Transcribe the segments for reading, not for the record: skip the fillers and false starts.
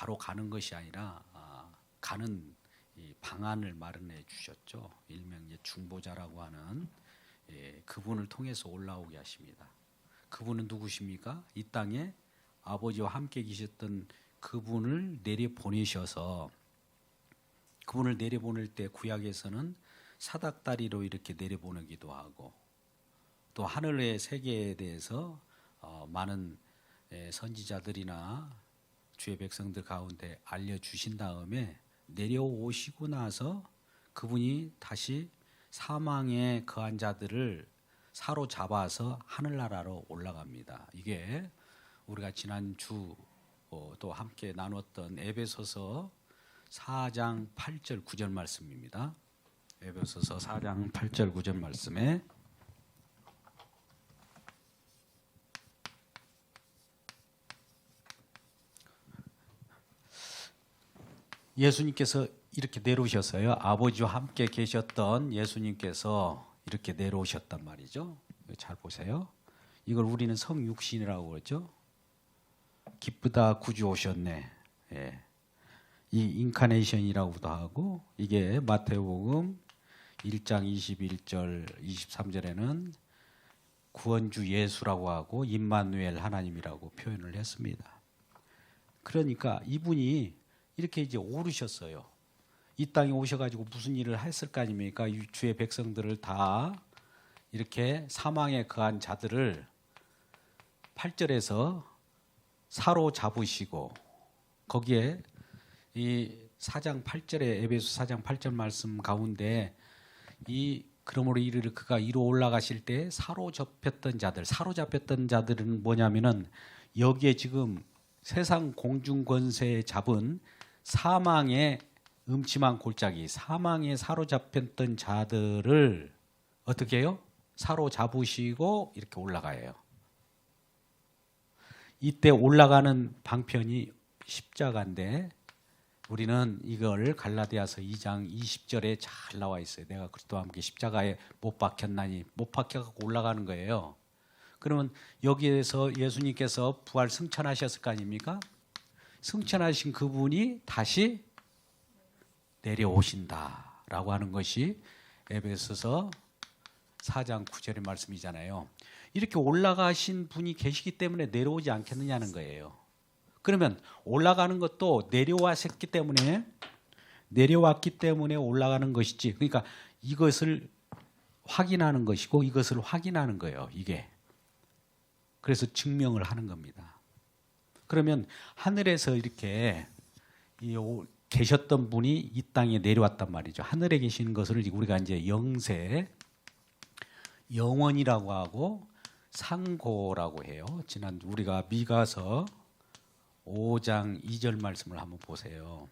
바로 가는 것이 아니라 가는 이 방안을 마련해 주셨죠. 일명 이제 중보자라고 하는 그분을 통해서 올라오게 하십니다. 그분은 누구십니까? 이 땅에 아버지와 함께 계셨던 그분을 내려 보내셔서, 그분을 내려보낼 때 구약에서는 사닥다리로 이렇게 내려보내기도 하고, 또 하늘의 세계에 대해서 많은 선지자들이나 주의 백성들 가운데 알려주신 다음에 내려오시고 나서 그분이 다시 사망에 거한 자들을 사로잡아서 하늘나라로 올라갑니다. 이게 우리가 지난주 또 함께 나눴던 에베소서 4장 8절 9절 말씀입니다. 에베소서 4장 8절 9절 말씀에 예수님께서 이렇게 내려오셨어요. 아버지와 함께 계셨던 예수님께서 이렇게 내려오셨단 말이죠. 잘 보세요. 이걸 우리는 성육신이라고 그러죠. 기쁘다 구주 오셨네. 예. 이 인카네이션이라고도 하고, 이게 마태복음 1장 21절 23절에는 구원주 예수라고 하고 임마누엘 하나님이라고 표현을 했습니다. 그러니까 이분이 이렇게 이제 오르셨어요. 이 땅에 오셔가지고 무슨 일을 했을 거 아닙니까? 주의 백성들을 다 이렇게 사망에 거한 자들을 8절에서 사로잡으시고, 거기에 이 4장 8절에 에베소 4장 8절 말씀 가운데 그러므로 이르러 그가 위로 올라가실 때 사로잡혔던 자들은 뭐냐면은 여기에 지금 세상 공중 권세에 잡은 사망의 음침한 골짜기, 사망에 사로잡혔던 자들을 어떻게 해요? 사로잡으시고 이렇게 올라가요. 이때 올라가는 방편이 십자가인데, 우리는 이걸 갈라디아서 2장 20절에 잘 나와 있어요. 내가 그리스도와 함께 십자가에 못 박혔나니, 못 박혀갖고 올라가는 거예요. 그러면 여기에서 예수님께서 부활 승천하셨을 거 아닙니까? 승천하신 그분이 다시 내려오신다라고 하는 것이 에베소서 4장 9절의 말씀이잖아요. 이렇게 올라가신 분이 계시기 때문에 내려오지 않겠느냐는 거예요. 그러면 올라가는 것도 내려왔기 때문에 올라가는 것이지. 그러니까 이것을 확인하는 것이고 이것을 확인하는 거예요. 이게. 그래서 증명을 하는 겁니다. 그러면 하늘에서 이렇게 계셨던 분이 이 땅에 내려왔단 말이죠. 하늘에 계시는 것을 우리가 이제 영세, 영원이라고 하고 상고라고 해요. 지난 우리가 미가서 5장 2절 말씀을 한번 보세요.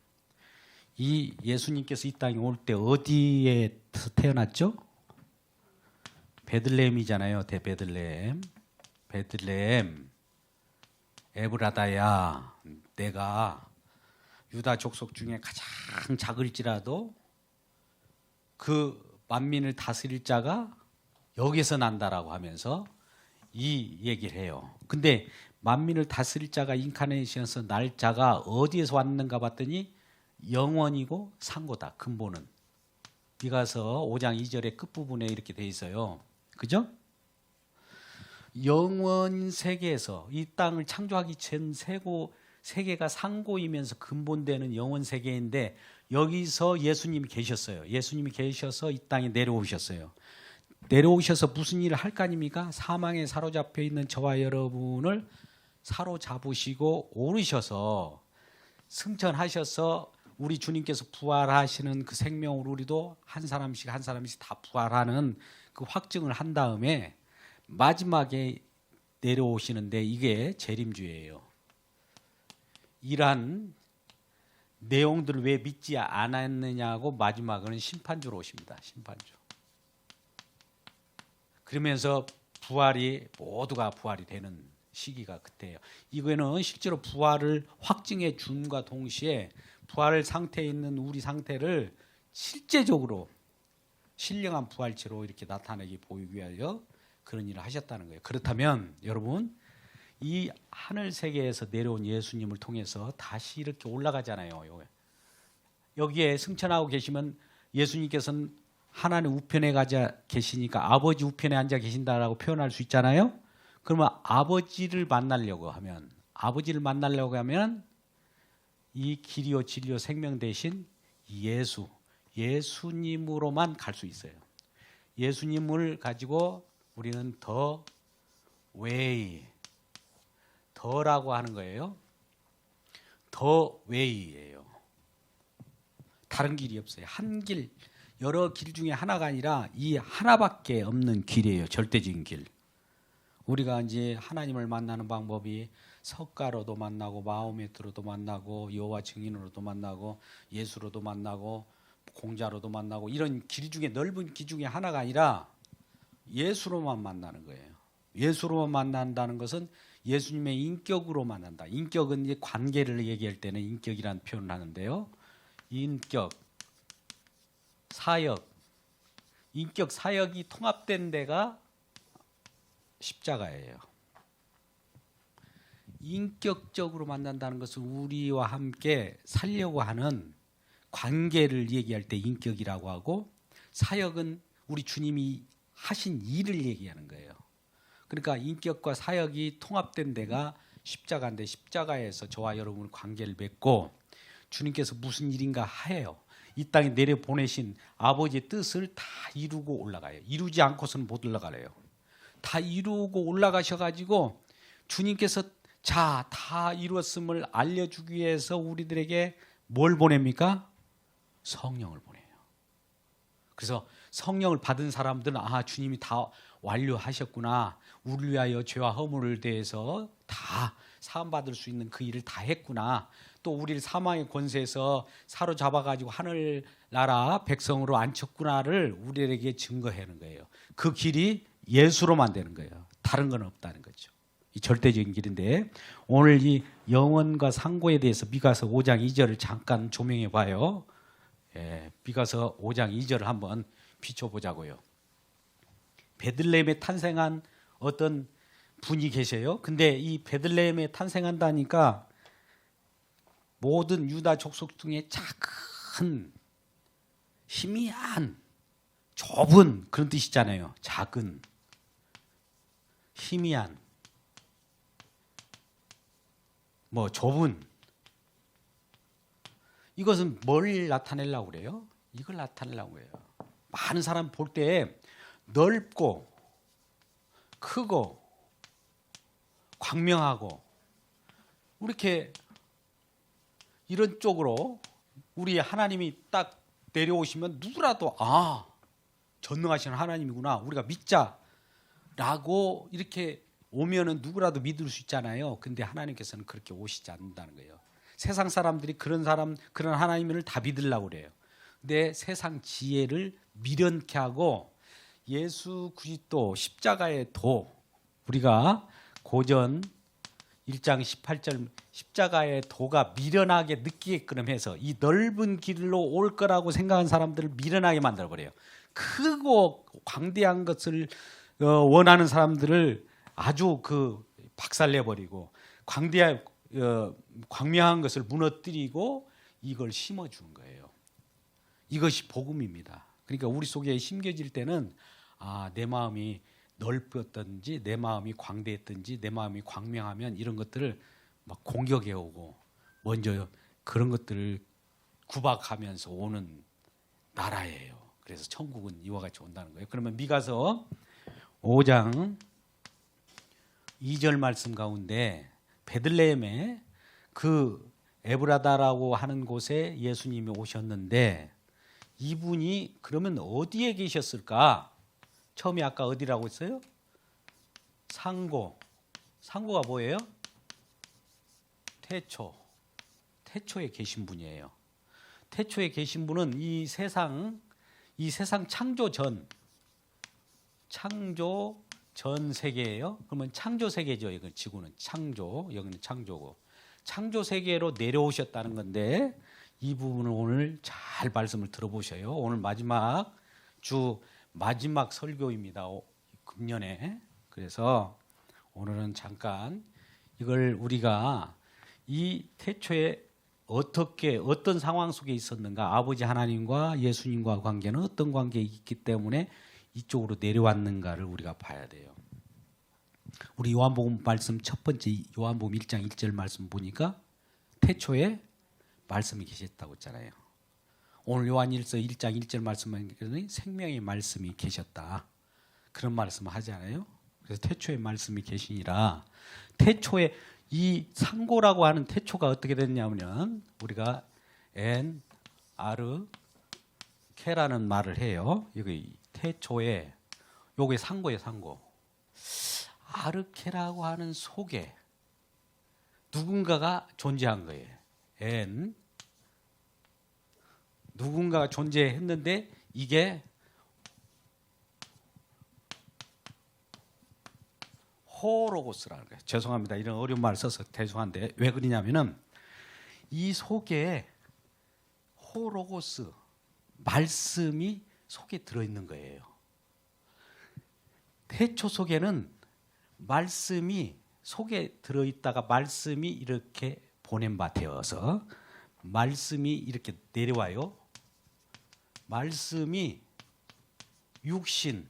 이 예수님께서 이 땅에 올 때 어디에 태어났죠? 베들레헴이잖아요. 베들레헴. 에브라다야, 내가 유다 족속 중에 가장 작을지라도 그 만민을 다스릴 자가 여기서 난다라고 하면서 이 얘기를 해요. 근데 만민을 다스릴 자가 인카네이션에서 날 자가 어디에서 왔는가 봤더니 영원이고 상고다. 근본은 미가서 5장 2절의 끝부분에 이렇게 돼 있어요. 그죠? 영원 세계에서 이 땅을 창조하기 전 세계가 상고이면서 근본되는 영원 세계인데, 여기서 예수님이 계셨어요. 예수님이 계셔서 이 땅에 내려오셨어요. 내려오셔서 무슨 일을 할 거 아닙니까? 사망에 사로잡혀 있는 저와 여러분을 사로잡으시고 오르셔서 승천하셔서 우리 주님께서 부활하시는 그 생명으로 우리도 한 사람씩 다 부활하는 그 확증을 한 다음에 마지막에 내려오시는데, 이게 재림주예요. 이러한 내용들을 왜 믿지 않았느냐고 마지막은 심판주로 오십니다. 심판주. 그러면서 모두가 부활이 되는 시기가 그때예요. 이거는 실제로 부활을 확증해 준과 동시에 부활 상태에 있는 우리 상태를 실제적으로 신령한 부활체로 이렇게 나타내게 보이기 위하여 그런 일을 하셨다는 거예요. 그렇다면 여러분, 이 하늘 세계에서 내려온 예수님을 통해서 다시 이렇게 올라가잖아요. 여기에 승천하고 계시면 예수님께서는 하나님 우편에 가자 계시니까 아버지 우편에 앉아 계신다라고 표현할 수 있잖아요. 그러면 아버지를 만나려고 하면 이 길이요 진리요 생명 대신 예수님으로만 갈 수 있어요. 예수님을 가지고 우리는 더 웨이, 더라고 하는 거예요. 더 웨이예요. 다른 길이 없어요. 한 길, 여러 길 중에 하나가 아니라 이 하나밖에 없는 길이에요. 절대적인 길. 우리가 이제 하나님을 만나는 방법이 석가로도 만나고 마호메트로도 만나고 여호와 증인으로도 만나고 예수로도 만나고 공자로도 만나고 이런 길 중에 넓은 길 중에 하나가 아니라 예수로만 만나는 거예요. 예수로만 만난다는 것은 예수님의 인격으로 만난다. 인격은 이제 관계를 얘기할 때는 인격이라는 표현을 하는데요. 인격, 사역, 인격, 사역이 통합된 데가 십자가예요. 인격적으로 만난다는 것은 우리와 함께 살려고 하는 관계를 얘기할 때 인격이라고 하고, 사역은 우리 주님이 하신 일을 얘기하는 거예요. 그러니까 인격과 사역이 통합된 데가 십자가인데, 십자가에서 저와 여러분 관계를 맺고 주님께서 무슨 일인가 해요. 이 땅에 내려보내신 아버지의 뜻을 다 이루고 올라가요. 이루지 않고서는 못 올라가래요. 다 이루고 올라가셔가지고 주님께서 자, 다 이루었음을 알려주기 위해서 우리들에게 뭘 보냅니까? 성령을 보내요. 그래서 성령을 받은 사람들은 아, 주님이 다 완료하셨구나. 우리를 위하여 죄와 허물을 대해서 다 사함받을 수 있는 그 일을 다 했구나. 또 우리를 사망의 권세에서 사로잡아가지고 하늘나라 백성으로 앉혔구나를 우리에게 증거하는 거예요. 그 길이 예수로만 되는 거예요. 다른 건 없다는 거죠. 이 절대적인 길인데, 오늘 이 영원과 상고에 대해서 미가서 5장 2절을 잠깐 조명해 봐요. 미가서 5장 2절을 한번 비춰보자고요. 베들레헴에 탄생한 어떤 분이 계세요. 근데 이 베들레헴에 탄생한다니까 모든 유다 족속 중에 작은, 희미한, 좁은 그런 뜻이잖아요. 작은, 희미한, 좁은. 이것은 뭘 나타내려고 그래요? 이걸 나타내려고 해요. 많은 사람 볼 때 넓고 크고 광명하고 이렇게 이런 쪽으로 우리 하나님이 딱 내려오시면 누구라도 아, 전능하신 하나님이구나, 우리가 믿자라고 이렇게 오면은 누구라도 믿을 수 있잖아요. 근데 하나님께서는 그렇게 오시지 않는다는 거예요. 세상 사람들이 그런 하나님을 다 믿으려고 그래요. 근데 세상 지혜를 미련케 하고 예수 그리스도 십자가의 도, 우리가 고전 1장 18절 십자가의 도가 미련하게 느끼게끔 해서 이 넓은 길로 올 거라고 생각한 사람들을 미련하게 만들어버려요. 크고 광대한 것을 원하는 사람들을 아주 박살내버리고 광명한 것을 무너뜨리고 이걸 심어주는 거예요. 이것이 복음입니다. 그러니까 우리 속에 심겨질 때는 아, 내 마음이 넓었든지 내 마음이 광대했든지 내 마음이 광명하면 이런 것들을 막 공격해오고 먼저 그런 것들을 구박하면서 오는 나라예요. 그래서 천국은 이와 같이 온다는 거예요. 그러면 미가서 5장 2절 말씀 가운데 베들레헴에 그 에브라다라고 하는 곳에 예수님이 오셨는데 이분이 그러면 어디에 계셨을까? 처음에 아까 어디라고 했어요? 상고. 상고가 뭐예요? 태초에 계신 분이에요. 태초에 계신 분은 이 세상 창조 전 세계예요. 그러면 창조 세계죠. 이건 지구는 창조, 여기는 창조고. 창조 세계로 내려오셨다는 건데 이 부분을 오늘 잘 말씀을 들어보셔요. 오늘 마지막 설교입니다. 금년에. 그래서 오늘은 잠깐 이걸 우리가 이 태초에 어떻게 어떤 상황 속에 있었는가, 아버지 하나님과 예수님과 관계는 어떤 관계에 있기 때문에 이쪽으로 내려왔는가를 우리가 봐야 돼요. 우리 요한복음 말씀 첫 번째 요한복음 1장 1절 말씀 보니까 태초에 말씀이 계셨다고 했잖아요. 오늘 요한일서 1장 1절 말씀은 생명의 말씀이 계셨다. 그런 말씀을 하잖아요. 그래서 태초에 말씀이 계시니라. 태초에 이 상고라고 하는 태초가 어떻게 됐냐면 우리가 엔 아르 케라는 말을 해요. 여기 태초에 요게 상고예요, 상고. 아르케라고 하는 속에 누군가가 존재한 거예요. 엔 누군가가 존재했는데 이게 호로고스라는 거예요. 죄송합니다. 이런 어려운 말을 써서 죄송한데 왜 그러냐면은 이 속에 호로고스 말씀이 속에 들어있는 거예요. 태초 속에는 말씀이 속에 들어있다가 말씀이 이렇게 보낸 바 되어서 말씀이 이렇게 내려와요. 말씀이 육신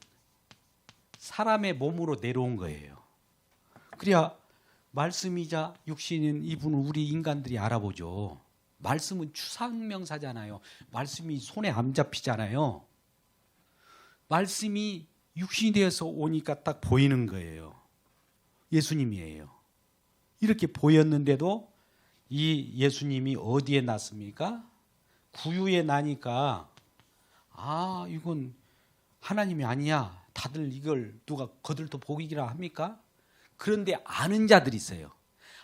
사람의 몸으로 내려온 거예요. 그래야 말씀이자 육신인 이분을 우리 인간들이 알아보죠. 말씀은 추상명사잖아요. 말씀이 손에 안 잡히잖아요. 말씀이 육신이 되어서 오니까 딱 보이는 거예요. 예수님이에요. 이렇게 보였는데도 이 예수님이 어디에 났습니까? 구유에 나니까 이건 하나님이 아니야. 다들 이걸 누가 거들떠 보기라 합니까? 그런데 아는 자들이 있어요.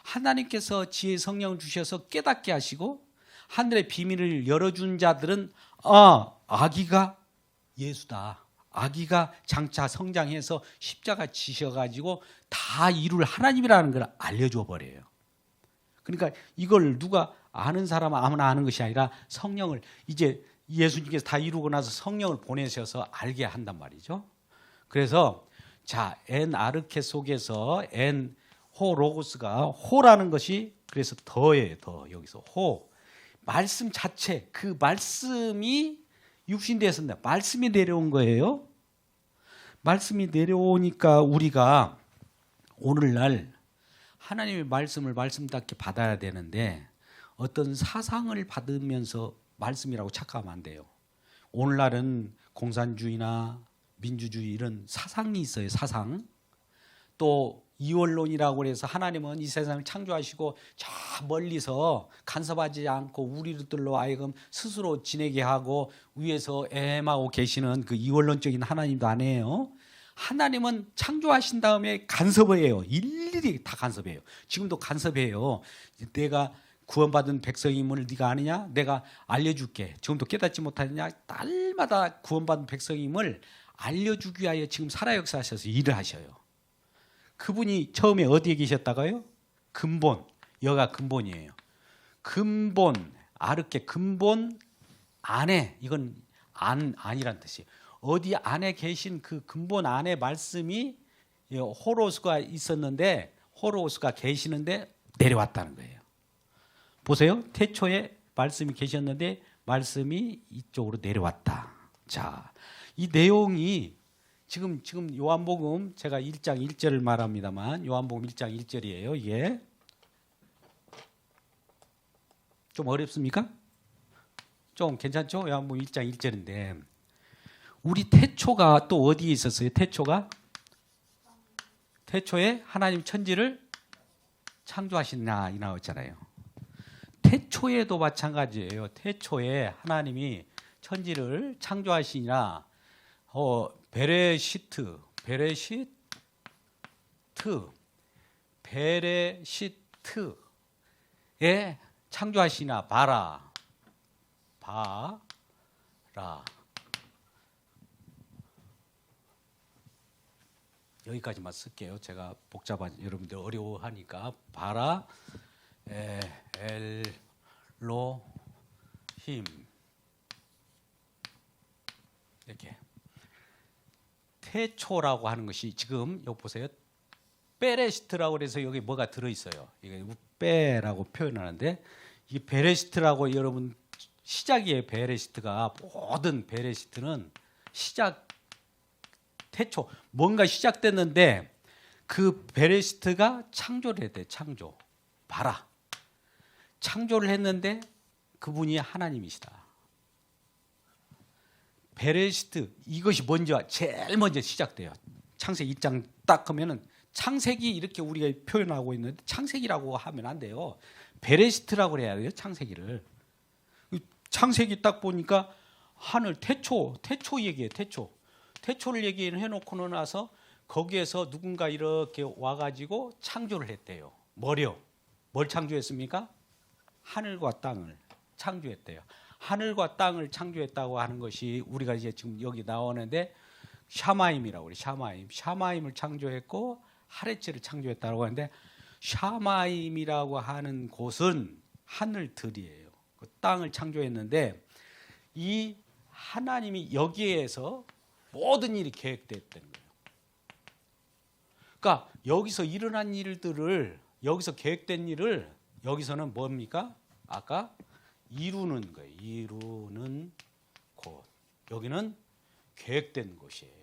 하나님께서 지혜 성령을 주셔서 깨닫게 하시고 하늘의 비밀을 열어준 자들은 아기가 예수다. 아기가 장차 성장해서 십자가 지셔가지고 다 이룰 하나님이라는 걸 알려줘 버려요. 그러니까 이걸 누가 아는 사람은 아무나 아는 것이 아니라 성령을 이제 예수님께서 다 이루고 나서 성령을 보내셔서 알게 한단 말이죠. 그래서 자, 엔 아르케 속에서 엔 호 로고스가 호라는 것이 그래서 더예요. 더 여기서 호 말씀 자체 그 말씀이 육신돼서 말씀이 내려온 거예요. 말씀이 내려오니까 우리가 오늘날 하나님의 말씀을 말씀답게 받아야 되는데 어떤 사상을 받으면서 말씀이라고 착각하면 안 돼요. 오늘날은 공산주의나 민주주의 이런 사상이 있어요. 사상. 또 이원론이라고 해서 하나님은 이 세상을 창조하시고 저 멀리서 간섭하지 않고 우리들로 하여금 스스로 지내게 하고 위에서 애엠하고 계시는 그 이원론적인 하나님도 아니에요. 하나님은 창조하신 다음에 간섭을 해요. 일일이 다 간섭해요. 지금도 간섭해요. 내가 구원받은 백성임을 네가 아느냐? 내가 알려줄게. 지금도 깨닫지 못하느냐? 날마다 구원받은 백성임을 알려주기 위하여 지금 살아 역사하셔서 일을 하셔요. 그분이 처음에 어디에 계셨다가요? 근본, 여가 근본이에요. 근본, 아르케 근본 안에, 이건 안이란 뜻이에요. 어디 안에 계신 그 근본 안에 말씀이 호로스가 있었는데 호로스가 계시는데 내려왔다는 거예요. 보세요. 태초에 말씀이 계셨는데 말씀이 이쪽으로 내려왔다. 자, 이 내용이 지금 요한복음 제가 1장 1절을 말합니다만 요한복음 1장 1절이에요. 이게 좀 어렵습니까? 좀 괜찮죠? 요한복음 1장 1절인데 우리 태초가 또 어디에 있었어요? 태초에 하나님 천지를 창조하시나 이 나왔잖아요. 태초에도 마찬가지예요. 태초에 하나님이 천지를 창조하시니라 베레시트에 창조하시나 바라 여기까지만 쓸게요. 제가 복잡한 여러분들 어려워하니까 바라 엘로힘 이렇게 태초라고 하는 것이 지금 여기 보세요. 베레시트라고 그래서 여기 뭐가 들어 있어요. 이게 빼라고 표현하는데 이 베레시트라고 여러분 시작이에요. 베레시트가 모든 베레시트는 시작 태초 뭔가 시작됐는데 그 베레시트가 창조를 했대. 창조. 봐라. 창조를 했는데 그분이 하나님이시다. 베레시트 이것이 먼저 제일 먼저 시작돼요. 창세기 1장 딱 하면은 창세기 이렇게 우리가 표현하고 있는데 창세기라고 하면 안 돼요. 베레시트라고 해야 돼요. 창세기를. 창세기 딱 보니까 하늘 태초 얘기해. 태초를 얘기해 놓고는 나서 거기에서 누군가 이렇게 와가지고 창조를 했대요. 뭘 창조했습니까? 하늘과 땅을 창조했대요. 하늘과 땅을 창조했다고 하는 것이 우리가 이제 지금 여기 나오는데 샤마임이라고 그래요. 샤마임을 창조했고 하레츠를 창조했다고 하는데 샤마임이라고 하는 곳은 하늘들이에요. 그 땅을 창조했는데 이 하나님이 여기에서 모든 일이 계획됐다는 거예요. 그러니까 여기서 일어난 일들을 여기서 계획된 일을 여기서는 뭡니까? 아까 이루는 거예요. 이루는 곳. 여기는 계획된 곳이에요.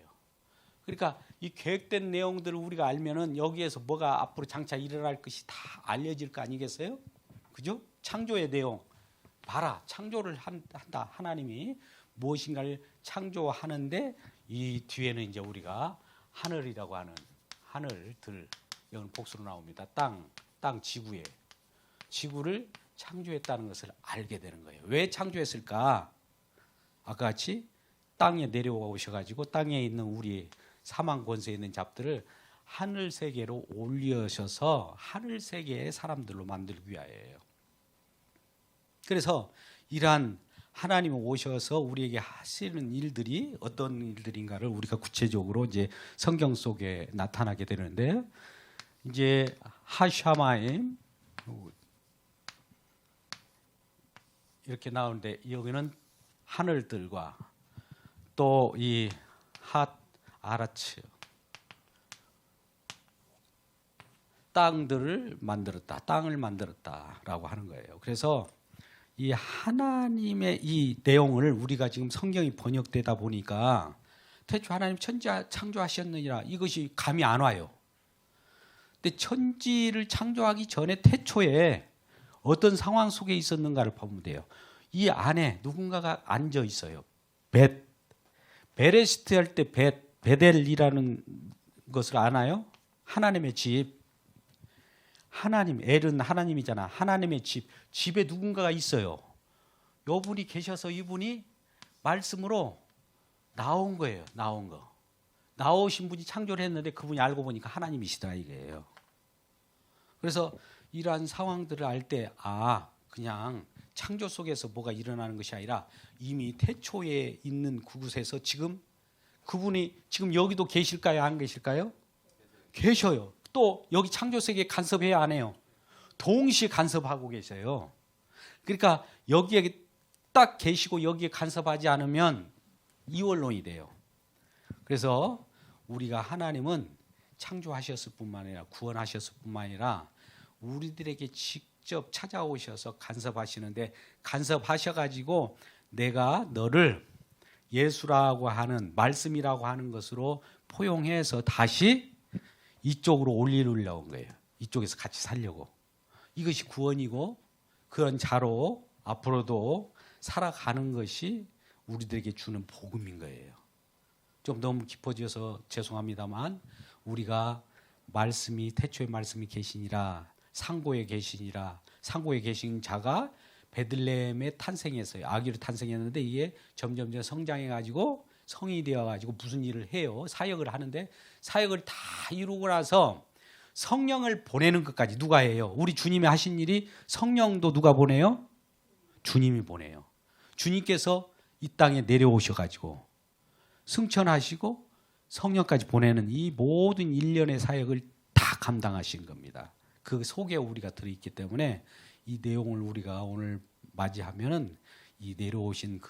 그러니까 이 계획된 내용들을 우리가 알면은 여기에서 뭐가 앞으로 장차 일어날 것이 다 알려질 거 아니겠어요? 그죠? 창조의 내용. 봐라. 창조를 한다. 하나님이 무엇인가를 창조하는데 이 뒤에는 이제 우리가 하늘이라고 하는 하늘들 여기는 복수로 나옵니다. 땅 지구에 지구를 창조했다는 것을 알게 되는 거예요. 왜 창조했을까? 아까 같이 땅에 내려오셔가지고 땅에 있는 우리 사망 권세에 있는 잡들을 하늘 세계로 올리셔서 하늘 세계의 사람들로 만들기 위하여예요. 그래서 이러한 하나님이 오셔서 우리에게 하시는 일들이 어떤 일들인가를 우리가 구체적으로 이제 성경 속에 나타나게 되는데 이제 하샤마임 이렇게 나오는데 여기는 하늘들과 또 이 핫 아라츠 땅을 만들었다라고 하는 거예요. 그래서 이 하나님의 이 내용을 우리가 지금 성경이 번역되다 보니까 태초 하나님 천지 창조하셨느니라 이것이 감이 안 와요. 근데 천지를 창조하기 전에 태초에 어떤 상황 속에 있었는가를 보면 돼요. 이 안에 누군가가 앉아 있어요. 베레시트 할 때 베델이라는 것을 아나요? 하나님의 집. 하나님, 엘은 하나님이잖아. 하나님의 집에 누군가가 있어요. 요분이 계셔서 이분이 말씀으로 나온 거예요. 나온 거. 나오신 분이 창조를 했는데 그분이 알고 보니까 하나님이시다 이게요. 그래서 이러한 상황들을 알 때 그냥 창조 속에서 뭐가 일어나는 것이 아니라 이미 태초에 있는 그곳에서 지금 그분이 지금 여기도 계실까요? 안 계실까요? 계셔요. 또 여기 창조 세계에 간섭해야 안 해요. 동시에 간섭하고 계세요. 그러니까 여기에 딱 계시고 여기에 간섭하지 않으면 이원론이 돼요. 그래서 우리가 하나님은 창조하셨을 뿐만 아니라 구원하셨을 뿐만 아니라 우리들에게 직접 찾아오셔서 간섭하시는데 간섭하셔가지고 내가 너를 예수라고 하는 말씀이라고 하는 것으로 포용해서 다시 이쪽으로 올리려고 한 거예요. 이쪽에서 같이 살려고. 이것이 구원이고 그런 자로 앞으로도 살아가는 것이 우리들에게 주는 복음인 거예요. 좀 너무 깊어져서 죄송합니다만 우리가 말씀이 태초의 말씀이 계시니라 상고에 계신 자가 베들레헴에 탄생했어요. 아기로 탄생했는데 이게 점점 성장해가지고 성이 되어가지고 무슨 일을 해요. 사역을 하는데 사역을 다 이루고 나서 성령을 보내는 것까지 누가 해요? 우리 주님이 하신 일이 성령도 누가 보내요? 주님이 보내요. 주님께서 이 땅에 내려오셔가지고 승천하시고 성령까지 보내는 이 모든 일련의 사역을 다 감당하신 겁니다. 그 속에 우리가 들어있기 때문에 이 내용을 우리가 오늘 맞이하면은 이 내려오신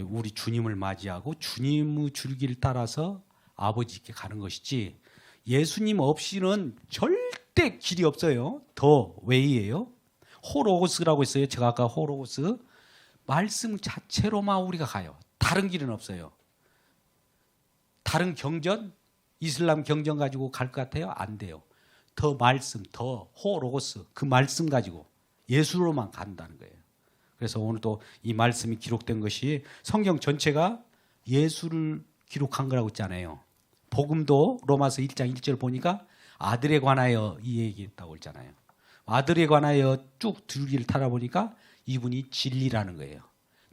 우리 주님을 맞이하고 주님의 줄기를 따라서 아버지께 가는 것이지 예수님 없이는 절대 길이 없어요. 더 웨이예요. 호로고스라고 있어요. 제가 아까 호로고스 말씀 자체로만 우리가 가요. 다른 길은 없어요. 다른 경전, 이슬람 경전 가지고 갈 것 같아요? 안 돼요. 더 말씀, 더 호로고스 그 말씀 가지고 예수로만 간다는 거예요. 그래서 오늘도 이 말씀이 기록된 것이 성경 전체가 예수를 기록한 거라고 했잖아요. 복음도 로마서 1장 1절 보니까 아들에 관하여 이 얘기했다고 했잖아요. 아들에 관하여 쭉 줄기를 타다 보니까 이분이 진리라는 거예요.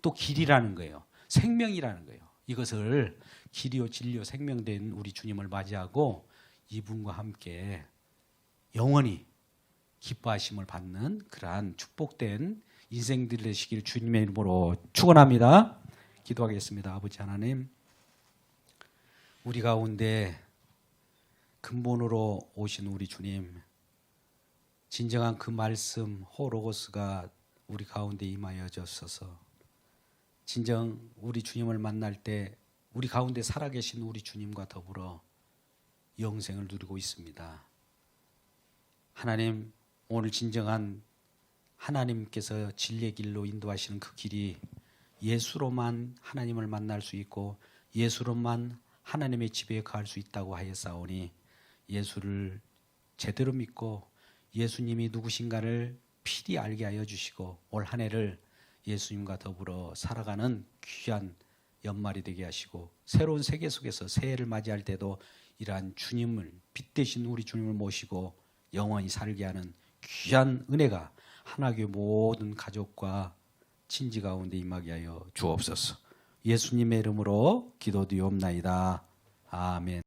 또 길이라는 거예요. 생명이라는 거예요. 이것을 길이요 진리요 생명된 우리 주님을 맞이하고 이분과 함께 영원히 기뻐하심을 받는 그러한 축복된 인생들 되시기를 주님의 이름으로 축원합니다. 기도하겠습니다. 아버지 하나님, 우리 가운데 근본으로 오신 우리 주님, 진정한 그 말씀 호로고스가 우리 가운데 임하여 주셔서 진정 우리 주님을 만날 때 우리 가운데 살아계신 우리 주님과 더불어 영생을 누리고 있습니다. 하나님, 오늘 진정한 하나님께서 진리의 길로 인도하시는 그 길이 예수로만 하나님을 만날 수 있고 예수로만 하나님의 집에 갈 수 있다고 하였사오니 예수를 제대로 믿고 예수님이 누구신가를 필히 알게 하여 주시고 올 한 해를 예수님과 더불어 살아가는 귀한 연말이 되게 하시고 새로운 세계 속에서 새해를 맞이할 때도 이러한 주님을 빛 대신 우리 주님을 모시고 영원히 살게 하는 귀한 은혜가 하나교회 모든 가족과 친지 가운데 임하게 하여 주옵소서. 예수님의 이름으로 기도드리옵나이다. 아멘.